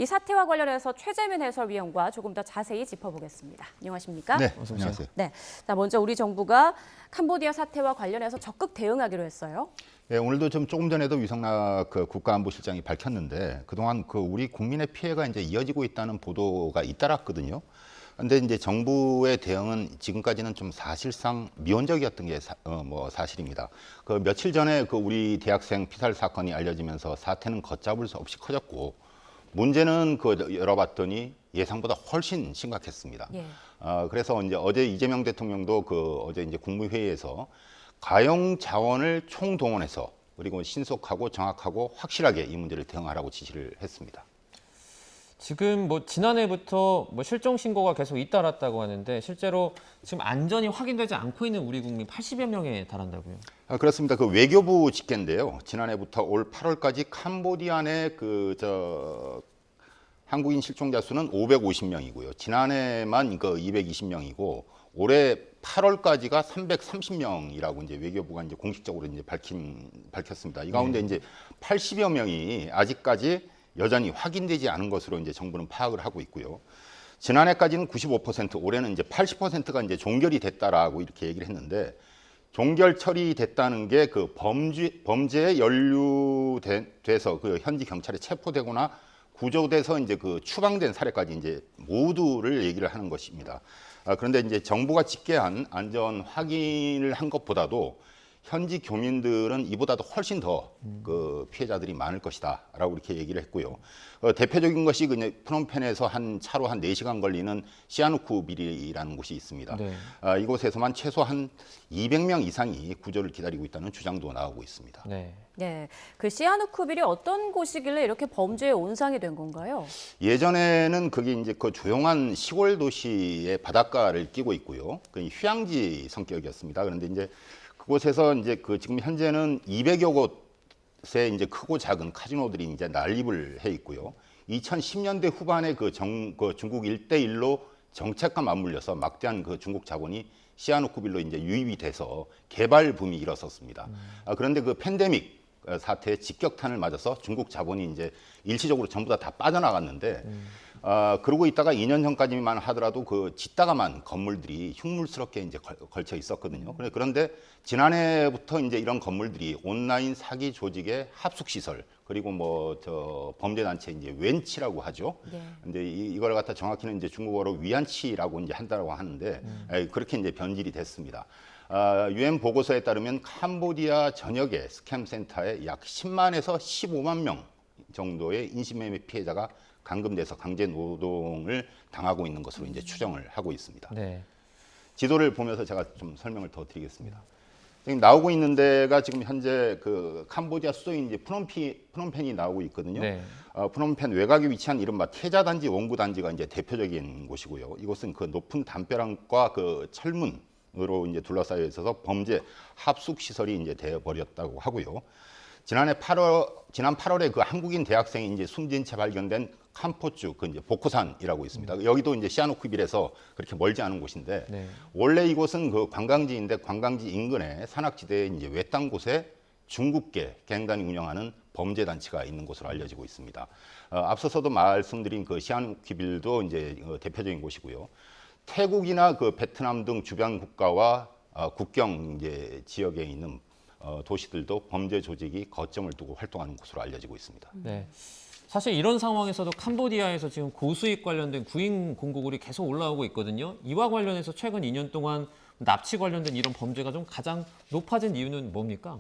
이 사태와 관련해서 최재민 해설위원과 조금 더 자세히 짚어보겠습니다. 안녕하십니까? 네, 안녕하세요. 네, 자 먼저 우리 정부가 캄보디아 사태와 관련해서 적극 대응하기로 했어요. 네, 오늘도 조금 전에도 위성락 국가안보실장이 밝혔는데 그동안 우리 국민의 피해가 이제 이어지고 있다는 보도가 잇따랐거든요. 근데 이제 정부의 대응은 지금까지는 좀 사실상 미온적이었던 게 사실입니다. 며칠 전에 우리 대학생 피살 사건이 알려지면서 사태는 걷잡을 수 없이 커졌고 문제는 열어봤더니 예상보다 훨씬 심각했습니다. 예. 그래서 이제 어제 이재명 대통령도 어제 이제 국무회의에서 가용 자원을 총동원해서 그리고 신속하고 정확하고 확실하게 이 문제를 대응하라고 지시를 했습니다. 지금 지난해부터 실종 신고가 계속 잇따랐다고 하는데 실제로 지금 안전이 확인되지 않고 있는 우리 국민 80여 명에 달한다고요? 그렇습니다. 외교부 집계인데요. 지난해부터 올 8월까지 캄보디아 내 한국인 실종자 수는 550명이고요. 지난해만 220명이고 올해 8월까지가 330명이라고 이제 외교부가 이제 공식적으로 이제 밝혔습니다. 이 가운데 이제 80여 명이 아직까지 여전히 확인되지 않은 것으로 이제 정부는 파악을 하고 있고요. 지난해까지는 95%, 올해는 이제 80%가 이제 종결이 됐다라고 이렇게 얘기를 했는데 종결 처리됐다는 게 범죄에 연루돼서 현지 경찰에 체포되거나 구조돼서 이제 추방된 사례까지 이제 모두를 얘기를 하는 것입니다. 그런데 이제 정부가 집계한 안전 확인을 한 것보다도 현지 교민들은 이보다도 훨씬 더 피해자들이 많을 것이다라고 이렇게 얘기를 했고요. 대표적인 것이 프놈펜에서 차로 한 4시간 걸리는 시아누쿠빌이라는 곳이 있습니다. 네. 이곳에서만 최소한 200명 이상이 구조를 기다리고 있다는 주장도 나오고 있습니다. 네. 네, 시아누쿠빌이 어떤 곳이길래 이렇게 범죄의 온상이 된 건가요? 예전에는 그게 이제 조용한 시골 도시의 바닷가를 끼고 있고요. 휴양지 성격이었습니다. 그런데 이제 그곳에서 이제 지금 현재는 200여 곳의 이제 크고 작은 카지노들이 이제 난립을 해 있고요. 2010년대 후반에 중국 1대1로 정책과 맞물려서 막대한 중국 자본이 시아누쿠빌로 이제 유입이 돼서 개발 붐이 일어섰습니다. 그런데 팬데믹 사태의 직격탄을 맞아서 중국 자본이 이제 일시적으로 전부 다 빠져나갔는데 그러고 있다가 2년 전까지만 하더라도 짓다가만 건물들이 흉물스럽게 이제 걸쳐 있었거든요. 그런데 지난해부터 이제 이런 건물들이 온라인 사기 조직의 합숙 시설 그리고 범죄 단체 이제 웬치라고 하죠. 네. 근데 이걸 갖다 정확히는 이제 중국어로 위안치라고 이제 한다고 하는데 그렇게 이제 변질이 됐습니다. UN 보고서에 따르면 캄보디아 전역의 스캠 센터에 약 10만에서 15만 명 정도의 인신매매 피해자가 감금돼서 강제 노동을 당하고 있는 것으로 이제 추정을 하고 있습니다. 네. 지도를 보면서 제가 좀 설명을 더 드리겠습니다. 지금 나오고 있는 데가 지금 현재 캄보디아 수도인 이제 프놈펜이 나오고 있거든요. 네. 프놈펜 외곽에 위치한 이른바 태자단지 원구단지가 이제 대표적인 곳이고요. 이곳은 높은 담벼락과 철문으로 이제 둘러싸여 있어서 범죄 합숙 시설이 이제 되어 버렸다고 하고요. 지난 8월에 한국인 대학생이 이제 숨진 채 발견된 캄포주 이제 복호산이라고 있습니다. 여기도 이제 시아누쿠빌에서 그렇게 멀지 않은 곳인데 네. 원래 이곳은 관광지인데 관광지 인근의 산악지대에 이제 외딴 곳에 중국계 갱단이 운영하는 범죄 단체가 있는 곳으로 알려지고 있습니다. 앞서서도 말씀드린 시아누쿠빌도 이제 대표적인 곳이고요. 태국이나 베트남 등 주변 국가와 국경 이제 지역에 있는 도시들도 범죄 조직이 거점을 두고 활동하는 곳으로 알려지고 있습니다. 네. 사실 이런 상황에서도 캄보디아에서 지금 고수익 관련된 구인 공고글이 계속 올라오고 있거든요. 이와 관련해서 최근 2년 동안 납치 관련된 이런 범죄가 좀 가장 높아진 이유는 뭡니까?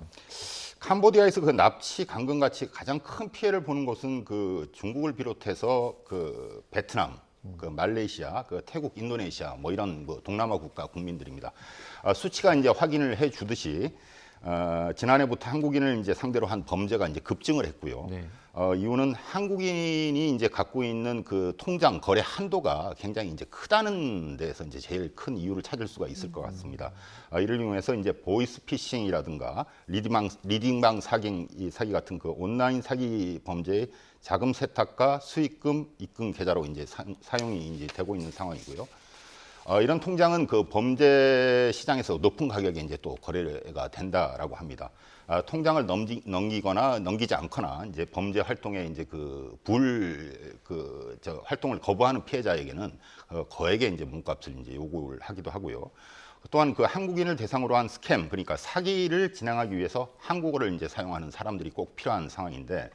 캄보디아에서 납치, 감금 같이 가장 큰 피해를 보는 곳은 중국을 비롯해서 베트남, 말레이시아, 태국, 인도네시아 이런 동남아 국가 국민들입니다. 수치가 이제 확인을 해 주듯이 지난해부터 한국인을 이제 상대로 한 범죄가 이제 급증을 했고요. 네. 이유는 한국인이 이제 갖고 있는 통장 거래 한도가 굉장히 이제 크다는 데서 이제 제일 큰 이유를 찾을 수가 있을 것 같습니다. 이를 이용해서 이제 보이스피싱이라든가 리딩방 사기 같은 온라인 사기 범죄의 자금 세탁과 수익금 입금 계좌로 이제 사용이 이제 되고 있는 상황이고요. 이런 통장은 그 범죄 시장에서 높은 가격에 이제 또 거래가 된다라고 합니다. 통장을 넘기거나 넘기지 않거나 이제 범죄 활동에 이제 활동을 거부하는 피해자에게는 거액의 이제 몸값을 이제 요구를 하기도 하고요. 또한 그 한국인을 대상으로 한 스캠, 그러니까 사기를 진행하기 위해서 한국어를 이제 사용하는 사람들이 꼭 필요한 상황인데,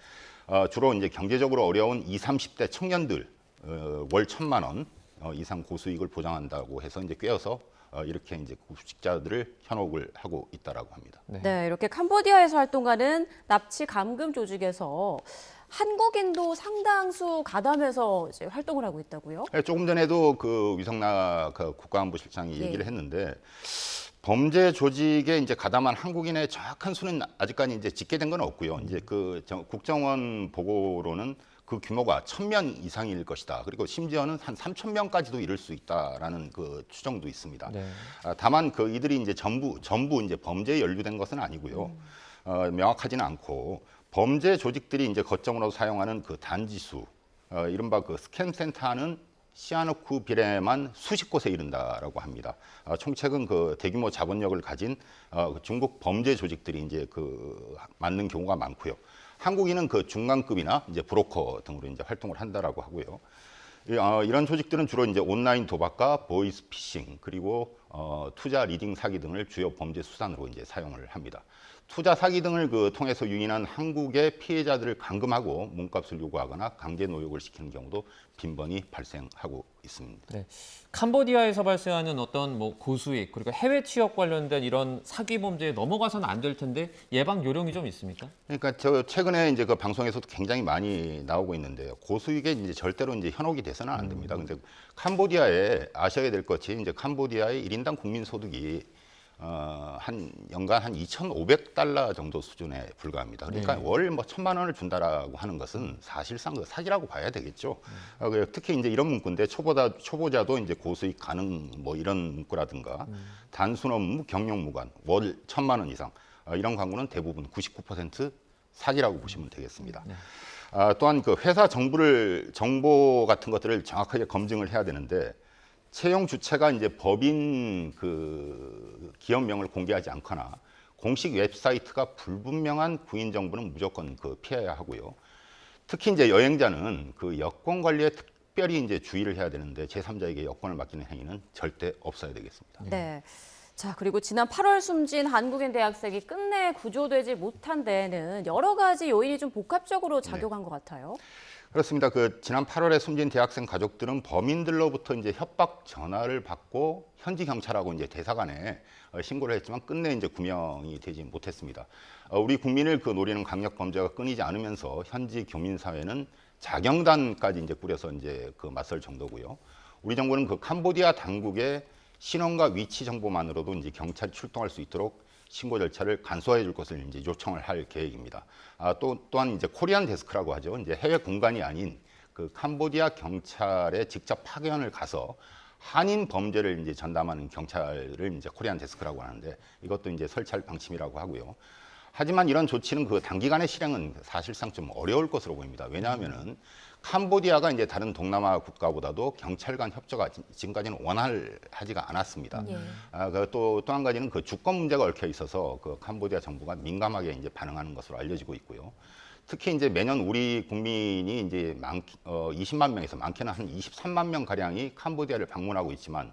주로 이제 경제적으로 어려운 20, 30대 청년들 월 1,000만 원 이상 고수익을 보장한다고 해서 이제 꿰어서 이렇게 이제 구직자들을 현혹을 하고 있다라고 합니다. 네, 이렇게 캄보디아에서 활동하는 납치 감금 조직에서 한국인도 상당수 가담해서 이제 활동을 하고 있다고요? 네, 조금 전에도 그 위성락 국가안보실장이 네. 얘기를 했는데, 범죄 조직에 이제 가담한 한국인의 정확한 수는 아직까지 이제 집계된 건 없고요. 이제 그 국정원 보고로는 그 규모가 1,000명 이상일 것이다. 그리고 심지어는 한 3,000명까지도 이를 수 있다라는 그 추정도 있습니다. 네. 다만 그 이들이 이제 전부 이제 범죄에 연루된 것은 아니고요. 명확하지는 않고, 범죄 조직들이 이제 거점으로 사용하는 그 단지수, 이른바 그 스캠 센터는 시아누크 비례만 수십 곳에 이른다라고 합니다. 총책은 그 대규모 자본력을 가진 중국 범죄 조직들이 이제 그 맞는 경우가 많고요. 한국인은 그 중간급이나 이제 브로커 등으로 이제 활동을 한다라고 하고요. 이런 조직들은 주로 이제 온라인 도박과 보이스 피싱, 그리고 투자 리딩 사기 등을 주요 범죄 수단으로 이제 사용을 합니다. 투자 사기 등을 통해서 유인한 한국의 피해자들을 감금하고 몸값을 요구하거나 강제 노역을 시키는 경우도 빈번히 발생하고 있습니다. 네. 캄보디아에서 발생하는 어떤 뭐 고수익 그리고 해외 취업 관련된 이런 사기 범죄에 넘어가서는 안 될 텐데 예방 요령이 좀 있습니까? 그러니까 저 최근에 이제 그 방송에서도 굉장히 많이 나오고 있는데요. 고수익에 이제 절대로 이제 현혹이 돼서는 안 됩니다. 근데 캄보디아에 아셔야 될 것이, 이제 캄보디아의 1인당 국민 소득이 한 연간 한 2,500달러 정도 수준에 불과합니다. 그러니까 네. 월 뭐 1,000만 원을 준다라고 하는 것은 사실상 그 사기라고 봐야 되겠죠. 특히 이제 이런 문구인데, 초보자도 이제 고수익 가능 뭐 이런 문구라든가, 단순 업무, 경영 무관, 월 1,000만 원 이상, 이런 광고는 대부분 99% 사기라고 보시면 되겠습니다. 네. 또한 그 회사 정보 같은 것들을 정확하게 검증을 해야 되는데, 채용 주체가 이제 법인 그 기업명을 공개하지 않거나 공식 웹사이트가 불분명한 구인 정보는 무조건 그 피해야 하고요. 특히 이제 여행자는 그 여권 관리에 특별히 이제 주의를 해야 되는데, 제3자에게 여권을 맡기는 행위는 절대 없어야 되겠습니다. 네. 자, 그리고 지난 8월 숨진 한국인 대학생이 끝내 구조되지 못한 데에는 여러 가지 요인이 좀 복합적으로 작용한 것 같아요. 그렇습니다. 그 지난 8월에 숨진 대학생 가족들은 범인들로부터 이제 협박 전화를 받고 현지 경찰하고 이제 대사관에 신고를 했지만 끝내 이제 구명이 되지 못했습니다. 우리 국민을 그 노리는 강력 범죄가 끊이지 않으면서 현지 교민 사회는 자경단까지 이제 꾸려서 이제 그 맞설 정도고요. 우리 정부는 그 캄보디아 당국의 신원과 위치 정보만으로도 이제 경찰이 출동할 수 있도록 신고 절차를 간소화해 줄 것을 이제 요청을 할 계획입니다. 또한 이제 코리안 데스크라고 하죠. 이제 해외 공간이 아닌 그 캄보디아 경찰에 직접 파견을 가서 한인 범죄를 이제 전담하는 경찰을 이제 코리안 데스크라고 하는데, 이것도 이제 설치할 방침이라고 하고요. 하지만 이런 조치는 그 단기간의 실행은 사실상 좀 어려울 것으로 보입니다. 왜냐하면은 캄보디아가 이제 다른 동남아 국가보다도 경찰 간 협조가 지금까지는 원활하지가 않았습니다. 예. 또 한 가지는 그 주권 문제가 얽혀 있어서 그 캄보디아 정부가 민감하게 이제 반응하는 것으로 알려지고 있고요. 특히 이제 매년 우리 국민이 이제 20만 명에서 많게는 한 23만 명 가량이 캄보디아를 방문하고 있지만,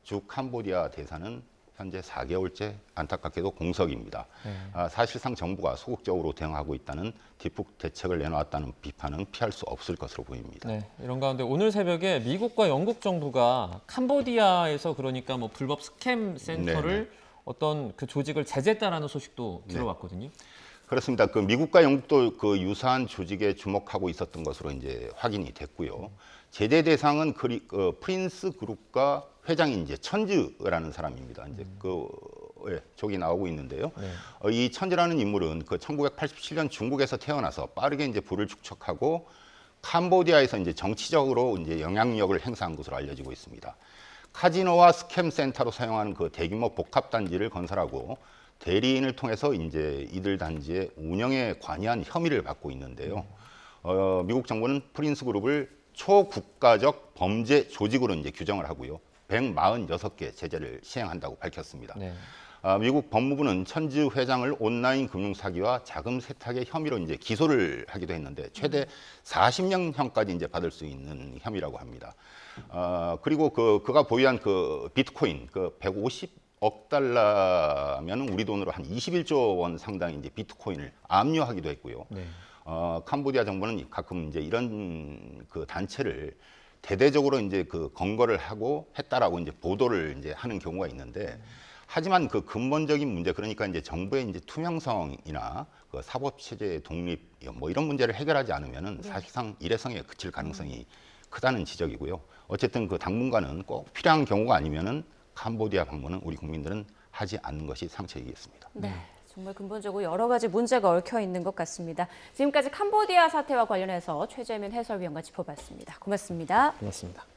주 캄보디아 대사는 현재 4개월째 안타깝게도 공석입니다. 사실상 정부가 소극적으로 대응하고 있다는 뒷북 대책을 내놓았다는 비판은 피할 수 없을 것으로 보입니다. 네, 이런 가운데 오늘 새벽에 미국과 영국 정부가 캄보디아에서 그러니까 뭐 불법 스캠 센터를 어떤 그 조직을 제재했다라는 소식도 들어왔거든요. 그렇습니다. 그 미국과 영국도 그 유사한 조직에 주목하고 있었던 것으로 이제 확인이 됐고요. 제재 대상은 프린스 그룹과 회장인 이제 천즈라는 사람입니다. 이제 저기 나오고 있는데요. 이 천즈라는 인물은 그 1987년 중국에서 태어나서 빠르게 이제 부를 축적하고 캄보디아에서 이제 정치적으로 이제 영향력을 행사한 것으로 알려지고 있습니다. 카지노와 스캠 센터로 사용하는 그 대규모 복합 단지를 건설하고 대리인을 통해서 이제 이들 단지의 운영에 관여한 혐의를 받고 있는데요. 미국 정부는 프린스 그룹을 초국가적 범죄 조직으로 이제 규정을 하고요. 146개 제재를 시행한다고 밝혔습니다. 네. 미국 법무부는 천지 회장을 온라인 금융 사기와 자금 세탁의 혐의로 이제 기소를 하기도 했는데 최대 40년형까지 이제 받을 수 있는 혐의라고 합니다. 그리고 그가 보유한 그 비트코인 150억 달러면 우리 돈으로 한 21조 원 상당의 이제 비트코인을 압류하기도 했고요. 네. 캄보디아 정부는 가끔 이제 이런 그 단체를 대대적으로 이제 그 검거를 하고 했다라고 이제 보도를 이제 하는 경우가 있는데, 하지만 그 근본적인 문제, 그러니까 이제 정부의 이제 투명성이나 그 사법 체제의 독립 뭐 이런 문제를 해결하지 않으면은 사실상 일회성에 그칠 가능성이 크다는 지적이고요. 어쨌든 그 당분간은 꼭 필요한 경우가 아니면은 캄보디아 방문은 우리 국민들은 하지 않는 것이 상책이겠습니다. 네. 정말 근본적으로 여러 가지 문제가 얽혀 있는 것 같습니다. 지금까지 캄보디아 사태와 관련해서 최재민 해설위원과 짚어봤습니다. 고맙습니다. 고맙습니다.